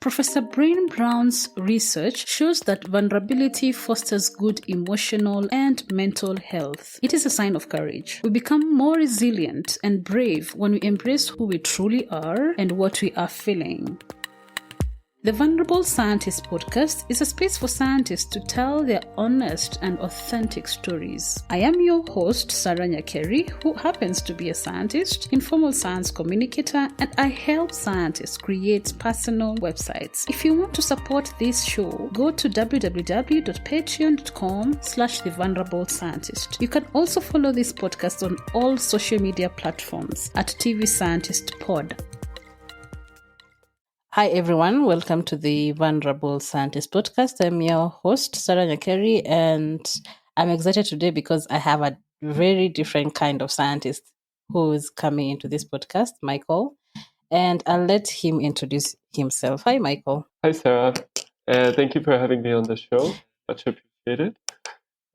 Professor Brain Brown's research shows that vulnerability fosters good emotional and mental health. It is a sign of courage. We become more resilient and brave when we embrace who we truly are and what we are feeling. The Vulnerable Scientist podcast is a space for scientists to tell their honest and authentic stories. I am your host, Sarah Nyakeri, who happens to be a scientist, informal science communicator, and I help scientists create personal websites. If you want to support this show, go to www.patreon.com/thevulnerable-scientist. You can also follow this podcast on all social media platforms at TV Scientist Pod. Hi everyone, welcome to the Vulnerable Scientist podcast. I'm your host, Sarah Nyakeri, and I'm excited today because I have a very different kind of scientist who is coming into this podcast, Michael, and I'll let him introduce himself. Hi, Michael. Hi, Sarah. Thank you for having me on the show. Much appreciated.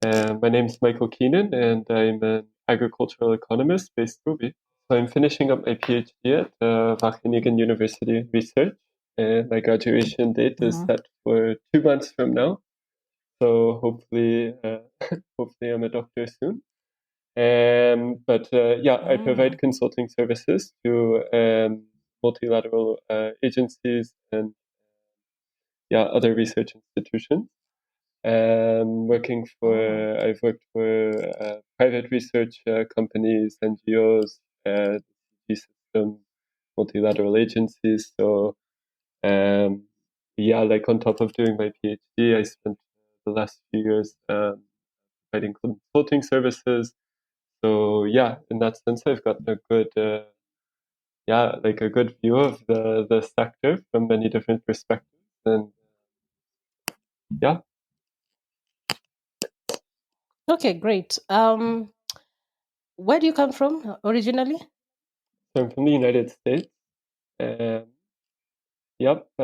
My name is Michael Keenan, and I'm an agricultural economist based in Ruby. So I'm finishing up my PhD at Wageningen University Research, and my graduation date is set for 2 months from now. So hopefully I'm a doctor soon. But I provide consulting services to multilateral agencies and other research institutions. I've worked for private research companies, NGOs, the CG system, multilateral agencies. So, on top of doing my PhD, I spent the last few years providing consulting services. So, in that sense, I've gotten a good view of the sector from many different perspectives, and Okay, great. Where do you come from originally? So I'm from the United States. I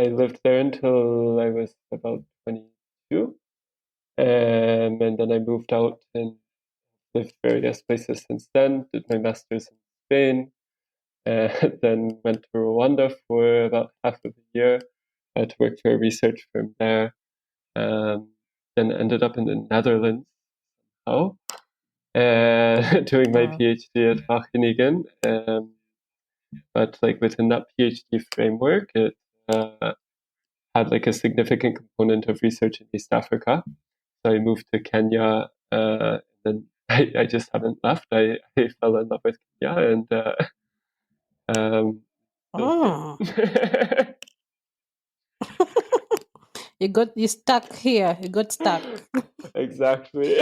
lived there until I was about 22. And then I moved out and lived various places since then. Did my master's in Spain. Then went to Rwanda for about half of a year to work for a research firm there. Then ended up in the Netherlands somehow, doing my PhD at Wageningen. But within that PhD framework, it had a significant component of research in East Africa. So I moved to Kenya, and then I just haven't left. I fell in love with Kenya, and You stuck here. You got stuck. Exactly.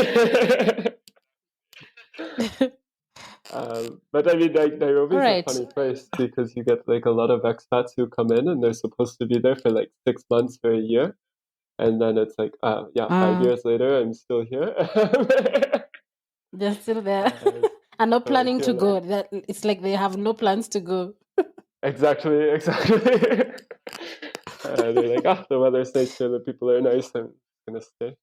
But I mean, Nairobi is a funny place because you get a lot of expats who come in and they're supposed to be there for 6 months or a year, and then it's 5 years later, I'm still here. They're still there, and not planning to go. It's like they have no plans to go. Exactly. They're like, the weather's nice here, the people are nice, I'm gonna stay.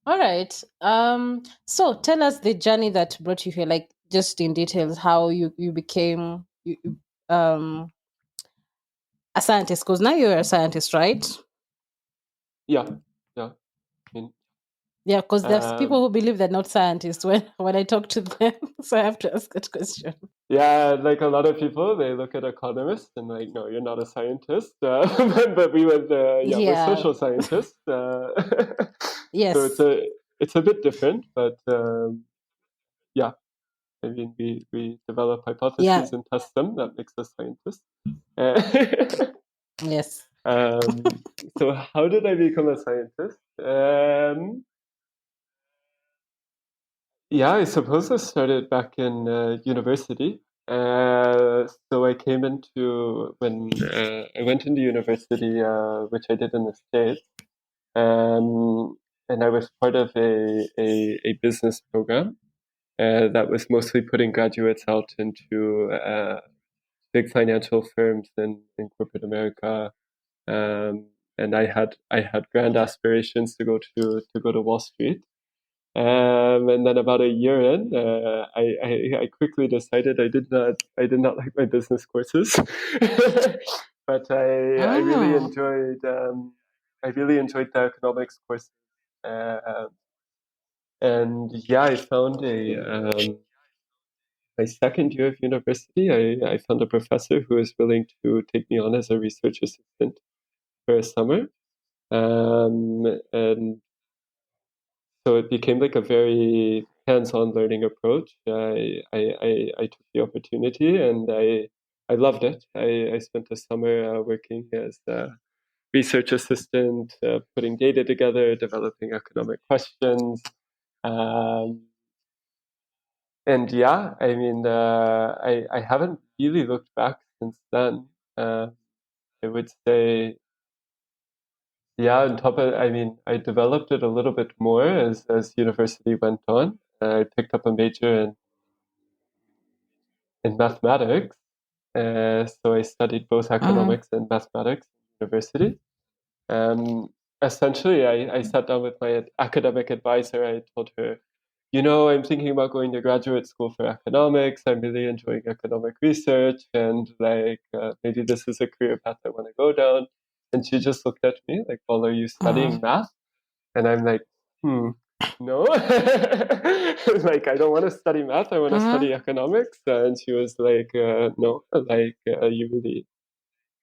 All right. So tell us the journey that brought you here, just in details, how you became a scientist, because now you're a scientist, right? Yeah. Yeah, because there's people who believe they're not scientists when I talk to them. So I have to ask that question. Yeah, a lot of people, they look at economists and no, you're not a scientist. But we're social scientists. Yes. So it's a bit different, but I mean, we develop hypotheses and test them. That makes us scientists. Yes. So how did I become a scientist? I suppose I started back in university. So I came when I went into university, which I did in the States, and I was part of a business program that was mostly putting graduates out into big financial firms in corporate America. And I had grand aspirations to go to Wall Street. And then about a year in, I quickly decided I did not like my business courses, but I really Oh. enjoyed the economics courses. Uh, and yeah, I found my second year of university, I found a professor who was willing to take me on as a research assistant for a summer. And so it became like a very hands-on learning approach. I took the opportunity and I loved it. I spent the summer working as a research assistant, putting data together, developing economic questions. Um, and yeah, I mean, I haven't really looked back since then. Uh, I would say, yeah, on top of, I mean, I developed it a little bit more as university went on. I picked up a major in mathematics. So I studied both Mm-hmm. economics and mathematics in university. Um, Essentially, I sat down with my academic advisor. I told her, I'm thinking about going to graduate school for economics. I'm really enjoying economic research, and like maybe this is a career path I want to go down. And she just looked at me like, "Well, are you studying Mm-hmm. math?" And I'm like, no. Like, I don't want to study math. I want to Mm-hmm. study economics. And she was like, no, like,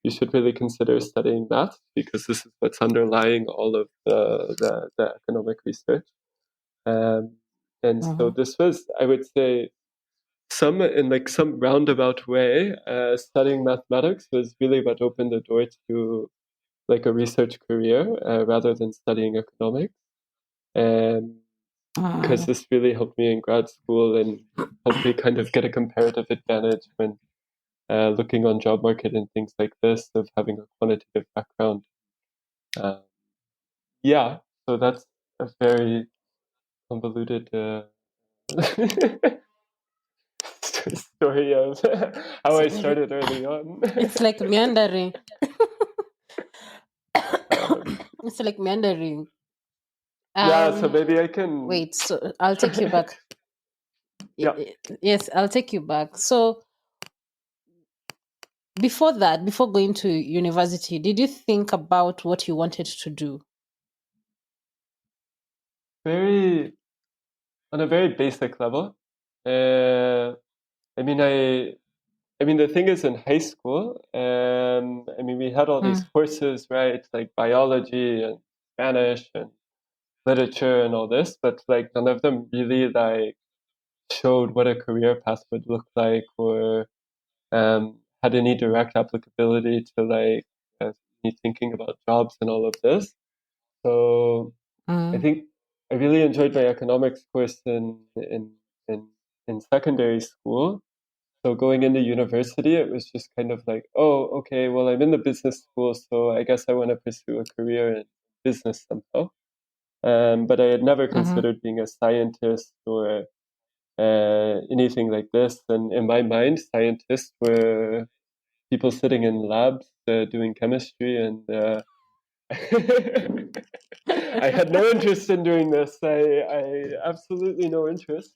you should really consider studying math because this is what's underlying all of the economic research. Um, and so Mm-hmm. this was, I would say, in like some roundabout way, studying mathematics was really what opened the door to like a research career rather than studying economics. And because this really helped me in grad school and helped me kind of get a comparative advantage when looking on job market and things like this of having a quantitative background. Uh, yeah, so that's a very convoluted story of how So I started early on. it's like meandering. um, It's like meandering. yeah, so Um, maybe I can. Wait, so I'll take you back. Yeah, Yes, I'll take you back. So before that, before going to university, did you think about what you wanted to do? very on a very basic level. Uh, I mean, I mean, the thing is, in high school, I mean, we had all these Mm, courses, right? Like biology and Spanish and literature and all this, but like none of them really like showed what a career path would look like or had any direct applicability to like me thinking about jobs and all of this. So I mm, think I really enjoyed my economics course in in secondary school. So going into university, it was just kind of like, oh, okay, well, I'm in the business school, so I guess I want to pursue a career in business somehow. But I had never mm-hmm. considered being a scientist or anything like this. And in my mind, scientists were people sitting in labs doing chemistry, and I had no interest in doing this. I absolutely no interest.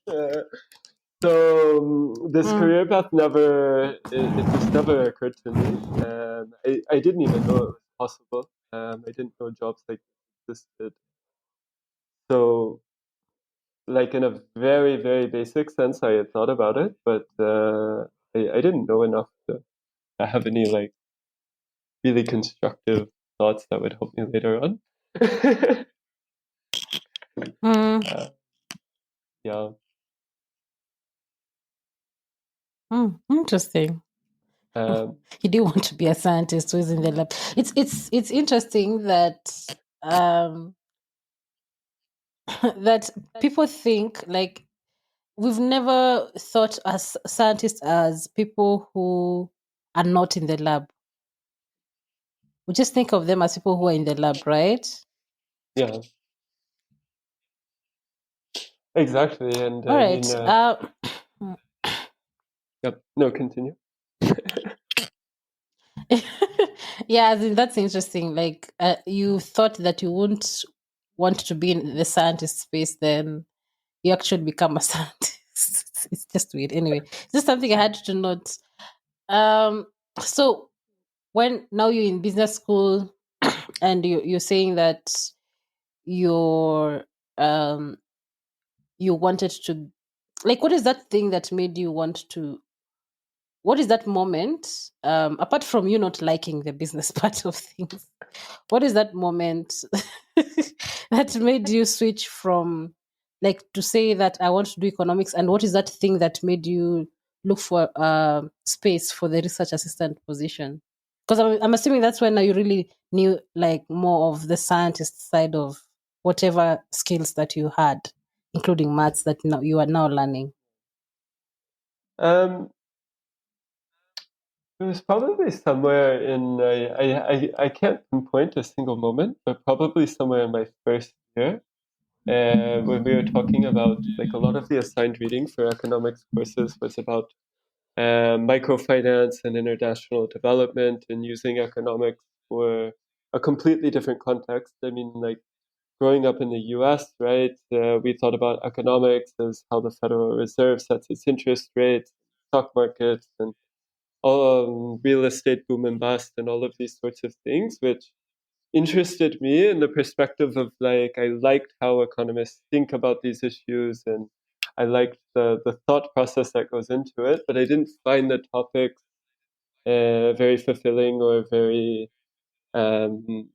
So this Mm, career path it just never occurred to me. I didn't even know it was possible. I didn't know jobs like this existed. So, like in a very, very basic sense, I had thought about it, but I didn't know enough to have any like really constructive thoughts that would help me later on. mm, uh, yeah. interesting. Um, You do want to be a scientist who's in the lab. It's interesting that um that people think like we've never thought as scientists as people who are not in the lab. We just think of them as people who are in the lab, right? yeah, exactly. And All I mean, right. yep. No, continue. Yeah, as in, that's interesting. Like, you thought that you wouldn't want to be in the scientist space then. you actually become a scientist. It's just weird. Anyway, it's just something I had to note. So when now you're in business school and you're saying that you're you wanted to, like, what is that thing that made you want to, what is that moment, apart from you not liking the business part of things, what is that moment that made you switch from, like, to say that I want to do economics, and what is that thing that made you look for space for the research assistant position? Because I'm assuming that's when you really knew, like, more of the scientist side of whatever skills that you had, including maths that now you are now learning. Um, it was probably somewhere in I can't pinpoint a single moment, but probably somewhere in my first year, when we were talking about like a lot of the assigned reading for economics courses was about microfinance and international development and using economics for a completely different context. I mean, like growing up in the US, right, we thought about economics as how the Federal Reserve sets its interest rates, stock markets, and real estate boom and bust, and all of these sorts of things, which interested me in the perspective of like, I liked how economists think about these issues and I liked the thought process that goes into it, but I didn't find the topics very fulfilling or very um,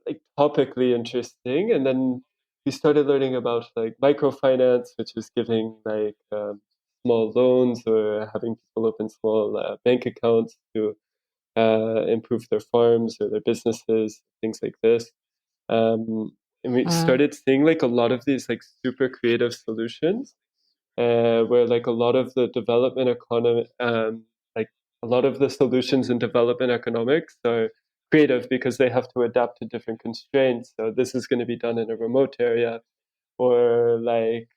like topically interesting. And then we started learning about like microfinance, which is giving like small loans or having people open small bank accounts to improve their farms or their businesses, things like this. And we started seeing like a lot of these like super creative solutions, where like a lot of the development economy, like a lot of the solutions in development economics are creative because they have to adapt to different constraints. So this is going to be done in a remote area, or like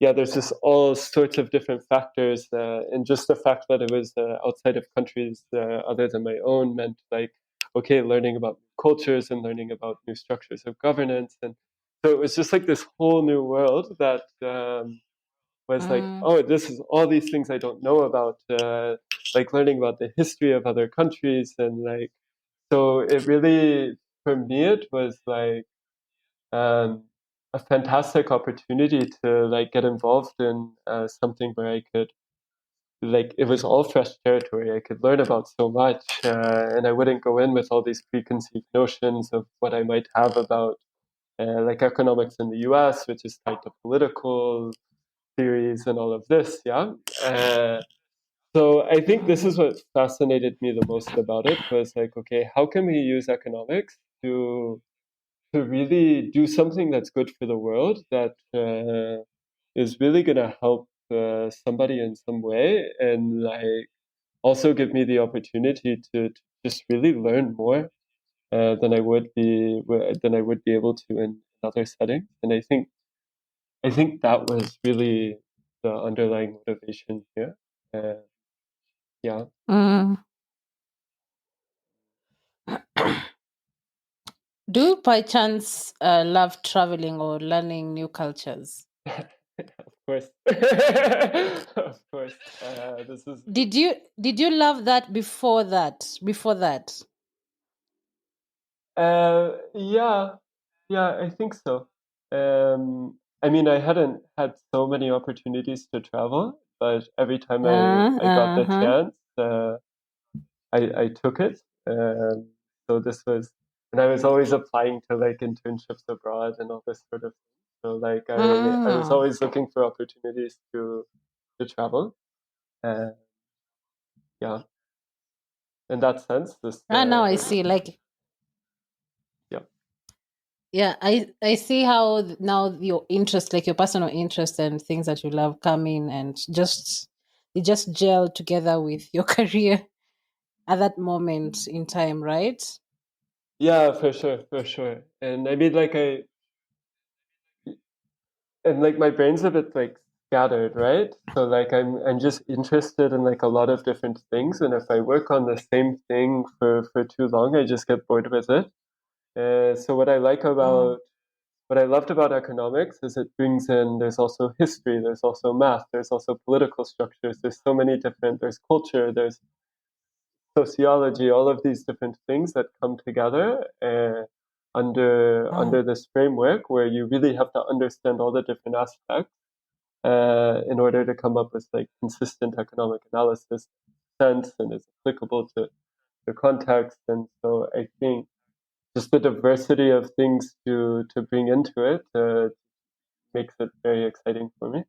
yeah, there's just all sorts of different factors, and just the fact that it was outside of countries other than my own meant like, okay, learning about cultures and learning about new structures of governance, and so it was just like this whole new world that was like, oh, this is all these things I don't know about, like learning about the history of other countries, and like, so it really, for me, it was like um, a fantastic opportunity to like get involved in something where I could like, it was all fresh territory. I could learn about so much, and I wouldn't go in with all these preconceived notions of what I might have about like economics in the U.S., which is tied to political theories and all of this. Yeah. So I think this is what fascinated me the most about it was like, okay, how can we use economics to really do something that's good for the world, that is really going to help somebody in some way, and like also give me the opportunity to just really learn more than I would be able to in other settings. And I think that was really the underlying motivation here. Yeah. Do you by chance love traveling or learning new cultures? Of course. Of course. This is Did you love that before that? Before that? yeah, yeah, I think so. I mean, I hadn't had so many opportunities to travel, but every time I got the Uh-huh. chance, I took it. So this was, and I was always applying to like internships abroad and all this sort of thing. So like I was Mm. always looking for opportunities to travel. Uh, yeah, in that sense, this Now I see. Like, yeah. yeah, I see how now your interest, like your personal interest and things that you love, come in and just they just gel together with your career at that moment in time, right? Yeah, for sure, for sure. And I mean, like and like my brain's a bit like scattered, right? So like I'm just interested in like a lot of different things, and if I work on the same thing for too long, I just get bored with it. So what I like Mm. about what I loved about economics is it brings in, there's also history, there's also math, there's also political structures, there's so many different, there's culture, there's sociology, all of these different things that come together under this framework where you really have to understand all the different aspects in order to come up with like consistent economic analysis sense and is applicable to the context. And so I think just the diversity of things to bring into it makes it very exciting for me.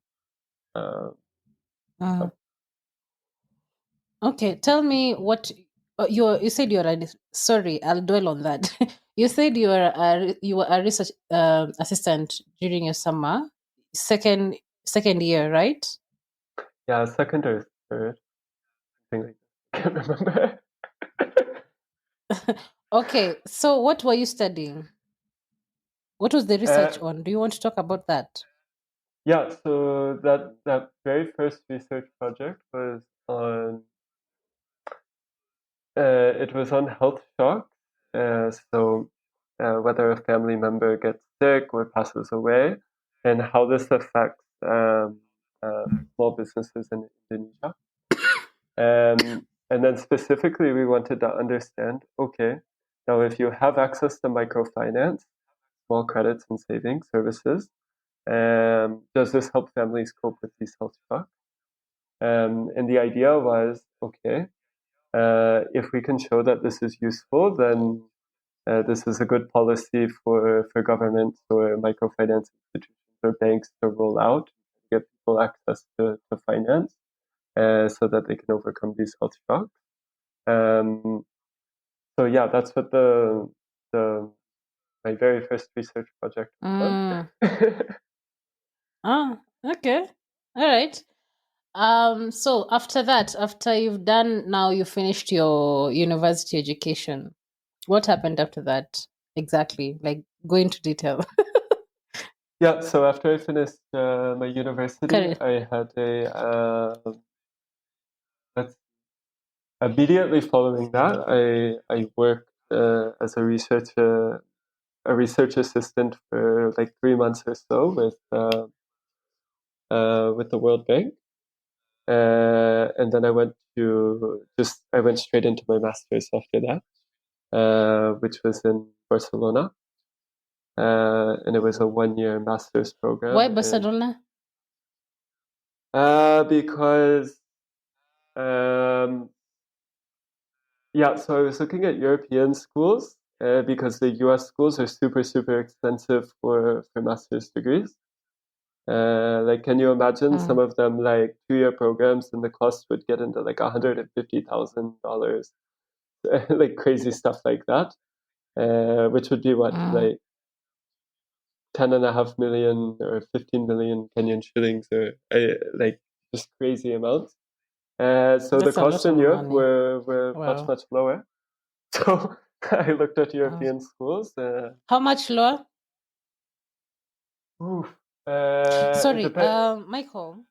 Okay, tell me what you said you're a, sorry, I'll dwell on that. You said you were a research assistant during your summer, second year, right? Yeah, second or third, something like that. I can't remember. Okay, so what were you studying? What was the research on? Do you want to talk about that? Yeah, so that very first research project was on it was on health shocks. So whether a family member gets sick or passes away, and how this affects small businesses in Indonesia. And then specifically, we wanted to understand, okay, now if you have access to microfinance, small credits and savings services, does this help families cope with these health shocks? And the idea was, okay, if we can show that this is useful, then this is a good policy for governments or microfinance institutions or banks to roll out, to get people access to finance so that they can overcome these health shocks. So yeah, that's what my very first research project was. Oh, okay. All right. So after that, after you've done, now you finished your university education, what happened after that exactly? Like, go into detail. Yeah, so after I finished my university, Correct. I had immediately following that, I worked as a research assistant for like 3 months or so with the World Bank. And then I went straight into my master's after that, which was in Barcelona. And it was a 1-year master's program. Why Barcelona? Because yeah, so I was looking at European schools because the US schools are super, super expensive for master's degrees. Like, can you imagine some of them like 2-year programs and the cost would get into like $150,000, like crazy stuff like that, which would be what, like 10.5 million or 15 million Kenyan shillings, or like just crazy amounts. So That's the a costs lot of in Europe money. were Wow. much, much lower. So I looked at European schools. How much lower? Oof, Sorry, Michael.